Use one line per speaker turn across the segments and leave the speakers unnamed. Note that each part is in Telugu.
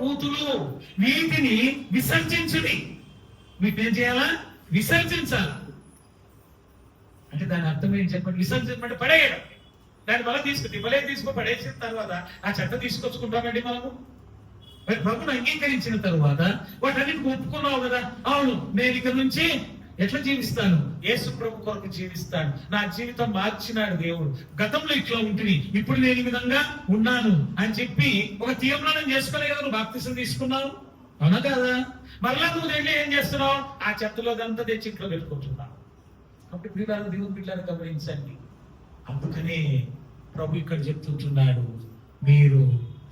బూతులు వీటిని విసర్జించుడి. వీటిని చేయాలా? విసర్జించాలి. అంటే దాని అర్థం ఏం చెప్పండి? విసర్జించమంటే పడేయడం. దాన్ని మళ్ళీ తీసుకు పడేసిన తర్వాత ఆ చెత్త తీసుకొచ్చుకుంటామండి మనము. మరి ప్రభుని అంగీకరించిన తర్వాత వాటన్నిటిని ఒప్పుకున్నావు కదా, అవును నేను ఇక్కడ నుంచి ఎట్లా జీవిస్తాను? యేసు ప్రభు కొరకు జీవిస్తాను. నా జీవితం మార్చినాడు దేవుడు. గతంలో ఇట్లా ఉంటుంది, ఇప్పుడు నేను ఈ విధంగా ఉన్నాను అని చెప్పి ఒక తీర్మానం చేసుకునే కదా నువ్వు బాప్తిసం తీసుకున్నావు, అవునా కదా? మరలా నువ్వు వెళ్ళి ఏం చేస్తున్నావు? ఆ చెత్తలో అంతా తెచ్చి ఇంట్లో పెట్టుకుంటున్నావు. కాబట్టి పిల్లలు, దేవుని పిల్లలు గమనించండి. అందుకనే ప్రభు ఇక్కడ చెప్తుంటున్నాడు, మీరు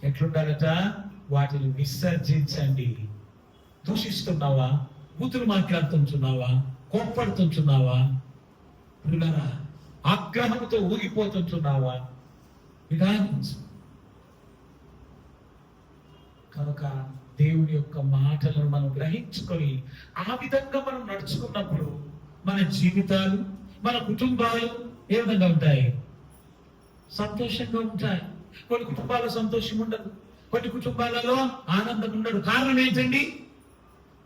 ఎట్లుండాలట? వాటిని విసర్జించండి. దూషిస్తున్నావా? బూతులు మాట్లాడుతుంటున్నావా? కోప్పడుతుంటున్నావా? పిల్లరా, ఆగ్రహంతో ఊగిపోతుంటున్నావా? విధానించు. కనుక దేవుని యొక్క మాటలను మనం గ్రహించుకొని ఆ విధంగా మనం నడుచుకున్నప్పుడు మన జీవితాలు, మన కుటుంబాలు ఏ విధంగా ఉంటాయి? సంతోషంగా ఉంటాయి. కొన్ని కుటుంబాల్లో సంతోషం ఉండదు, కొన్ని కుటుంబాలలో ఆనందం ఉండదు. కారణం ఏంటండి?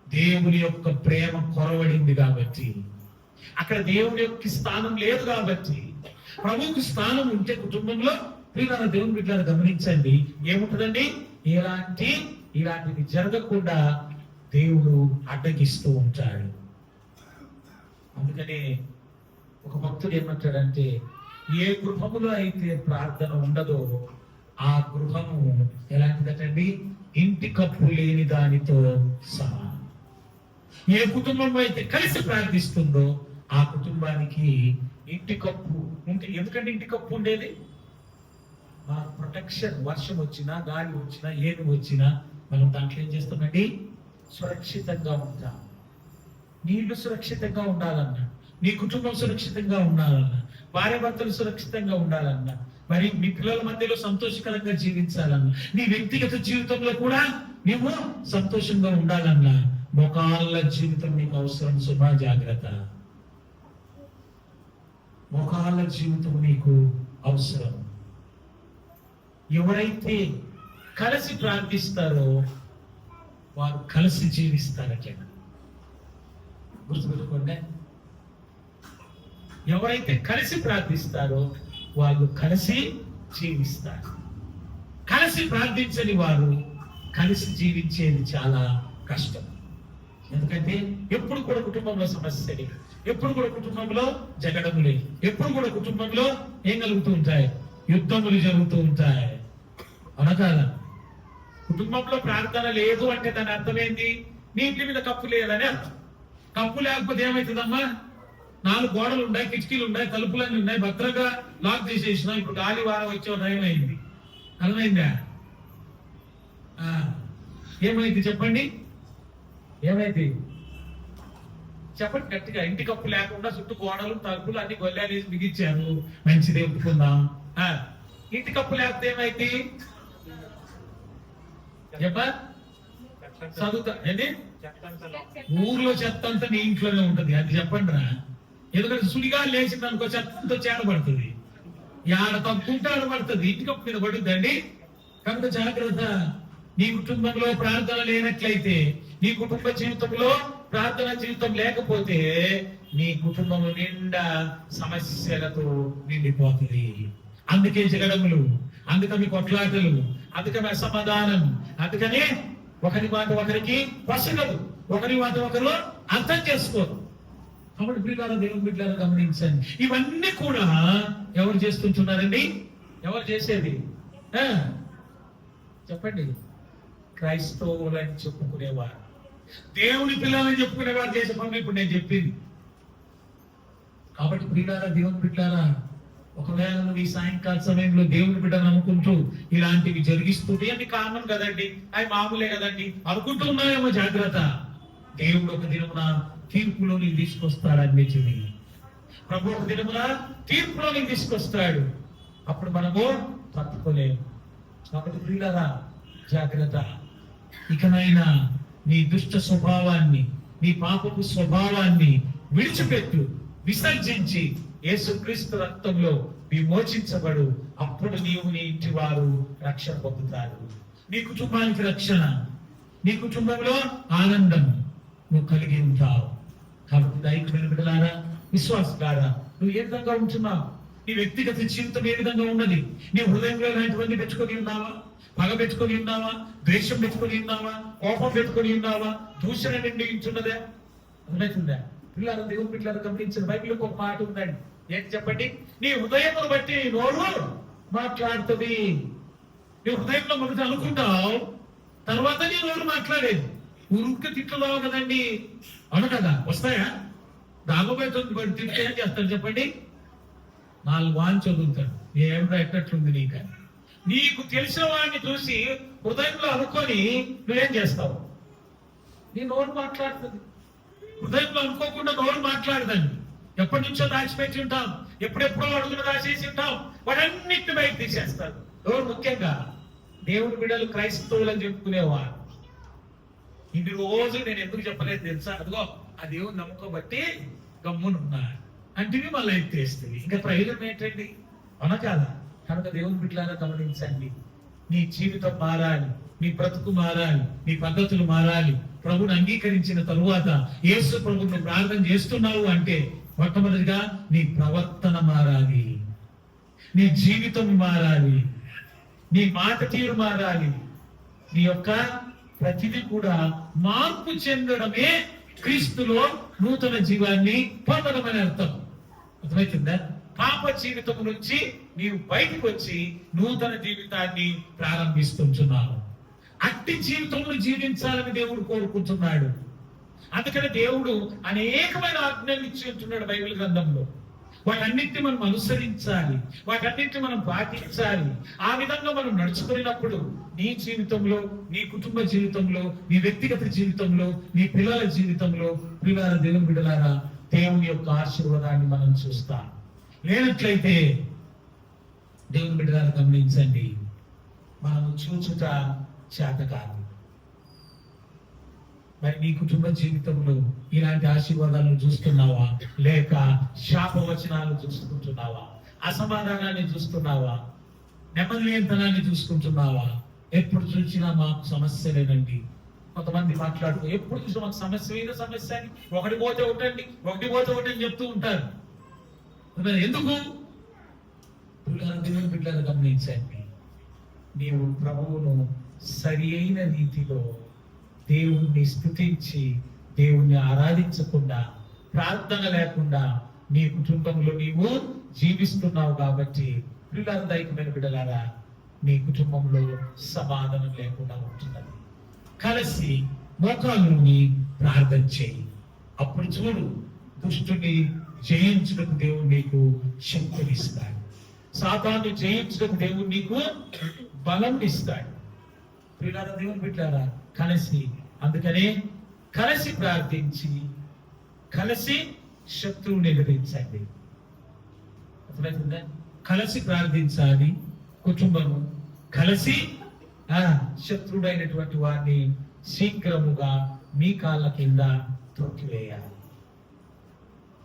దేవుని యొక్క ప్రేమ కొరవడింది కాబట్టి, అక్కడ దేవుని యొక్క స్థానం లేదు కాబట్టి. ప్రభువుకి స్థానం ఉంటే కుటుంబంలో పిల్లల, దేవుని బిడ్డలను గమనించండి, ఏముంటుందండి? ఇలాంటివి జరగకుండా దేవుడు అడ్డగిస్తూ ఉంటాడు. అందుకని ఒక భక్తుడు ఏమంటాడంటే, ఏ గృహములో అయితే ప్రార్థన ఉండదో ఆ గృహము ఎలాంటిదటండి? ఇంటి కప్పు లేని దానితో సమానం. ఏ కుటుంబం అయితే కలిసి ప్రార్థిస్తుందో ఆ కుటుంబానికి ఇంటి కప్పు ఉంటే. ఎందుకంటే ఇంటి కప్పు ఉండేది మా ప్రొటెక్షన్. వర్షం వచ్చినా, గాలి వచ్చినా, ఏమి వచ్చినా మనం దాంట్లో ఏం చేస్తామండి? సురక్షితంగా ఉంటాం. నీళ్లు సురక్షితంగా ఉండాలన్నా, నీ కుటుంబం సురక్షితంగా ఉండాలన్నా, భార్య భర్తలు సురక్షితంగా ఉండాలన్నా, మరి మీ పిల్లల మధ్యలో సంతోషకరంగా జీవించాలన్నా, నీ వ్యక్తిగత జీవితంలో కూడా నీవు సంతోషంగా ఉండాలన్నా మోకాళ్ళ జీవితం నీకు అవసరం. సుమా, జాగ్రత్త. మోకాళ్ళ జీవితం నీకు అవసరం. ఎవరైతే కలిసి ప్రార్థిస్తారో వారు కలిసి జీవిస్తారట. గుర్తుపెట్టుకోండి, ఎవరైతే కలిసి ప్రార్థిస్తారో వాళ్ళు కలిసి జీవిస్తారు. కలిసి ప్రార్థించని వారు కలిసి జీవించేది చాలా కష్టం. ఎందుకంటే ఎప్పుడు కూడా కుటుంబంలో సమస్యలే, ఎప్పుడు కూడా కుటుంబంలో జగడములే, ఎప్పుడు కూడా కుటుంబంలో ఏం కలుగుతూ ఉంటాయి? యుద్ధములు జరుగుతూ ఉంటాయి, అనకాల. కుటుంబంలో ప్రార్థన లేదు అంటే దాని అర్థం ఏంటి? నీ ఇంటి మీద కప్పు లేదని అర్థం. కప్పు లేకపోతే ఏమవుతుందమ్మా? 4 గోడలు ఉన్నాయి, కిటికీలు ఉన్నాయి, తలుపులన్నీ ఉన్నాయి, భద్రంగా లాక్ చేసేసినా. ఇప్పుడు గాలి వారం వచ్చే టైం అయింది, అర్థమైందా? ఏమైంది చెప్పండి? ఏమైంది చెప్పండి గట్టిగా. ఇంటి కప్పు లేకుండా చుట్టూ గోడలు, తలుపులు అన్ని గొల్లాలు బిగించారు, మంచిదే, ఒప్పుకుందాం. ఇంటి కప్పు లేకపోతే ఏమైంది చెప్పా? చదువుతా ఏంటి? ఊర్లో చెత్త అంతా నీ ఇంట్లోనే ఉంటది, అది చెప్పండి రా. ఎందుకంటే సుడిగా లేచింది అనుకో, చెత్తంతో చేడబడుతుంది. ఆడ తప్పుకుంటే ఆడబడుతుంది, ఇంటి కప్పు మీద పడుతుందండి. కనుక జాగ్రత్త. నీ కుటుంబంలో ప్రార్థన లేనట్లయితే, నీ కుటుంబ జీవితంలో ప్రార్థన జీవితం లేకపోతే నీ కుటుంబం నిండా సమస్యలతో నిండిపోతుంది. అందుకే జగడములు, అందుకని కొట్లాటలు, అందుకని అసమాధానం, అందుకని ఒకరి మాట ఒకరికి వసగదు, ఒకరి మాట ఒకరు అర్థం చేసుకోరు. కాబట్టి ప్రియులారా, దేవుని బిడ్డలారా గమనించండి, ఇవన్నీ కూడా ఎవరు చేస్తుంటున్నారండి? ఎవరు చేసేది? చెప్పండి. క్రైస్తవులని చెప్పుకునేవారు, దేవుని పిల్లలని చెప్పుకునేవారు చేసే పనులు ఇప్పుడు నేను చెప్పింది. కాబట్టి ప్రియులారా, దేవుని బిడ్డలారా, ఒకవేళ నువ్వు ఈ సాయంకాల సమయంలో దేవుని బిడ్డను అనుకుంటూ ఇలాంటివి జరిగిస్తుంటే అవి కామన్ కదండి, అవి మామూలే కదండి అనుకుంటూ ఉన్నాయేమో. జాగ్రత్త. దేవుడు ఒక దినమున తీర్పులో నీకు తీసుకొస్తాడు. అన్నిటిని ప్రభు ఒక దినమున తీర్పులో నీకు తీసుకొస్తాడు. అప్పుడు మనము తట్టుకోలేము. కాబట్టి ప్రియులారా, జాగ్రత్త. ఇకనైనా నీ దుష్ట స్వభావాన్ని, నీ పాపపు స్వభావాన్ని విడిచిపెట్టు, విసర్జించి యేసుక్రీస్తు రక్తంలో విమోచించబడు. అప్పుడు నీవు, నీ ఇంటి వారు రక్షణ పొందుతారు. నీ కుటుంబానికి రక్షణ, నీ కుటుంబంలో ఆనందం నువ్వు కలిగి ఉంటావు. కాబట్టి దైవమైన బిడ్డలారా, విశ్వాసులారా, నువ్వు ఏ విధంగా ఉంటున్నావు? నీ వ్యక్తిగత జీవితం ఏ విధంగా ఉన్నది? నీ హృదయంలో ఇలాంటివన్నీ పెట్టుకొని ఉన్నావా? పగ పెట్టుకొని ఉన్నావా? ద్వేషం పెట్టుకొని ఉన్నావా? కోపం పెట్టుకొని ఉన్నావా? దూషణ నిండి ఉంటున్నదా? ఉన్నట్టుందా? పిల్లలు, దేవుని పిల్లలు గమనించిన బైబిల్లో ఒక మాట ఉందండి. ఏంటి చెప్పండి? నీ హృదయమును బట్టి నోరు మాట్లాడుతుంది. నీ హృదయంలో మొదట అనుకుంటావు, తర్వాత నీ నోరు మాట్లాడేది. ఉరుక్క తిట్లు కదండి, అవును కదా? వస్తాయా? దాగబోతుంది తింటే ఏం చేస్తాడు చెప్పండి? 4 వాన్ చదువుతాడు. ఏమిరా ఎట్టట్లుంది నీకు? నీకు తెలిసిన వాడిని చూసి హృదయంలో అనుకొని నువ్వేం చేస్తావు? నీ నోరు మాట్లాడుతుంది. హృదయంలో అనుకోకుండా నోరు మాట్లాడదండి. ఎప్పటి నుంచో దాచిపెట్టి ఉంటాం, ఎప్పుడెప్పుడో అడుగులు దాచేసి ఉంటాం, వాటన్నిటిని బయట తీసేస్తారు. ఎవరు? ముఖ్యంగా దేవుని బిడ్డలు, క్రైస్తవులు అని చెప్పుకునేవారు. ఇన్ని రోజు నేను ఎందుకు చెప్పలేదు తెలుసా? అదిగో ఆ దేవుని నమ్మకం గమ్మునున్నా అంటే మళ్ళీ ఎత్తేస్తుంది. ఇంకా ప్రయోజనం ఏంటండి? అవునా కాదా? కనుక దేవుని బిడ్డలారా గమనించండి. నీ జీవితం మారాలి, నీ బ్రతుకు మారాలి, నీ పద్ధతులు మారాలి. ప్రభుని అంగీకరించిన తరువాత యేసు ప్రభువును ప్రార్థన చేస్తున్నావు అంటే మొట్టమొదటిగా నీ ప్రవర్తన మారాలి, నీ జీవితం మారాలి, నీ మాట తీరు మారాలి. నీ యొక్క ప్రతిదీ కూడా మార్పు చెందడమే క్రీస్తులో నూతన జీవాన్ని పొందడం అని అర్థం. అర్థమవుతుందా? పాప జీవితం నుంచి నీవు బయటకు వచ్చి నూతన జీవితాన్ని ప్రారంభిస్తున్నావు. అట్టి జీవితంలో జీవించాలని దేవుడు కోరుకుంటున్నాడు. అందుకని దేవుడు అనేకమైన ఆజ్ఞలు ఇచ్చి ఉంటున్నాడు బైబిల్ గ్రంథంలో. వాటన్నిటిని మనం అనుసరించాలి, వాటన్నిటిని మనం పాటించాలి. ఆ విధంగా మనం నడుచుకున్నప్పుడు నీ జీవితంలో, నీ కుటుంబ జీవితంలో, నీ వ్యక్తిగత జీవితంలో, నీ పిల్లల జీవితంలో, పిల్లల దేవుని బిడ్డలారా, దేవుని యొక్క ఆశీర్వాదాన్ని మనం చూస్తాం. లేనట్లయితే దేవుని బిడ్డలారా గమనించండి, మనం చూచుట చేత కాదు. మరి నీ కుటుంబ జీవితంలో ఇలాంటి ఆశీర్వాదాలను చూస్తున్నావా? లేక శాపవచనాలు చూసుకుంటున్నావా? అసమాధానాన్ని చూస్తున్నావా? నెమ్మదిలేనితనాన్ని చూసుకుంటున్నావా? ఎప్పుడు చూసినా మాకు సమస్యలేనండి. కొంతమంది మాట్లాడుతూ ఎప్పుడు చూసినా మాకు సమస్య మీద సమస్య అని, ఒకటి పోతే ఒకటండి, ఒకటి పోతే ఒకటి అని చెప్తూ ఉంటారు. ఎందుకు? దేవుని బిడ్డలు గమనించండి, నీవు ప్రభువును సరి అయిన రీతిలో దేవుణ్ణి స్తుతించి దేవుణ్ణి ఆరాధించకుండా, ప్రార్థన లేకుండా నీ కుటుంబంలో నీవు జీవిస్తున్నావు. కాబట్టి దైవమైన బిడ్డలారా, నీ కుటుంబంలో సమాధానం లేకుండా ఉంటున్నది. కలిసి మోకాళ్ళుని ప్రార్థన చేయి. అప్పుడు చూడు, దుష్టుని జయించుటకు దేవుడు నీకు శక్తినిస్తాడు. సాతాను జయించుటకు దేవుడు నీకు బలం ఇస్తాడు. ప్రియులారా, దేవుని బిడ్డలారా, కలిసి, అందుకనే కలిసి ప్రార్థించి కలిసి శత్రువుని ఎదిరించండి. అర్థమవుతుందా? కలిసి ప్రార్థించాలి, కుటుంబము కలిసి శత్రుడైనటువంటి వారిని శీఘ్రముగా మీ కాళ్ళ కింద తొక్కివేయాలి.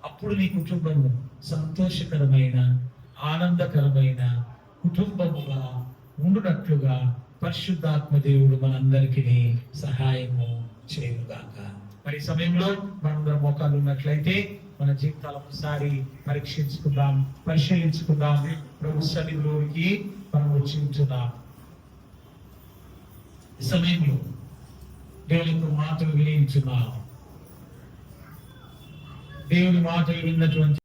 అప్పుడు నీ కుటుంబము సంతోషకరమైన, ఆనందకరమైన కుటుంబముగా ఉండునట్లుగా పరిశుద్ధాత్మ దేవుడు మనందరికీ సహాయము చేయుగాక. మరి సమయంలో మనందరం మోకాలు ఉన్నట్లయితే మన జీవితాలను ఒకసారి పరీక్షించుకుందాం, పరిశీలించుకుందాం. ప్రభు సన్నిధిలోకి మనం వచ్చి ఉంటున్నాం. ఈ సమయంలో దేవుని మాటలు వినించున్నాం. దేవుని మాటలు విన్నటువంటి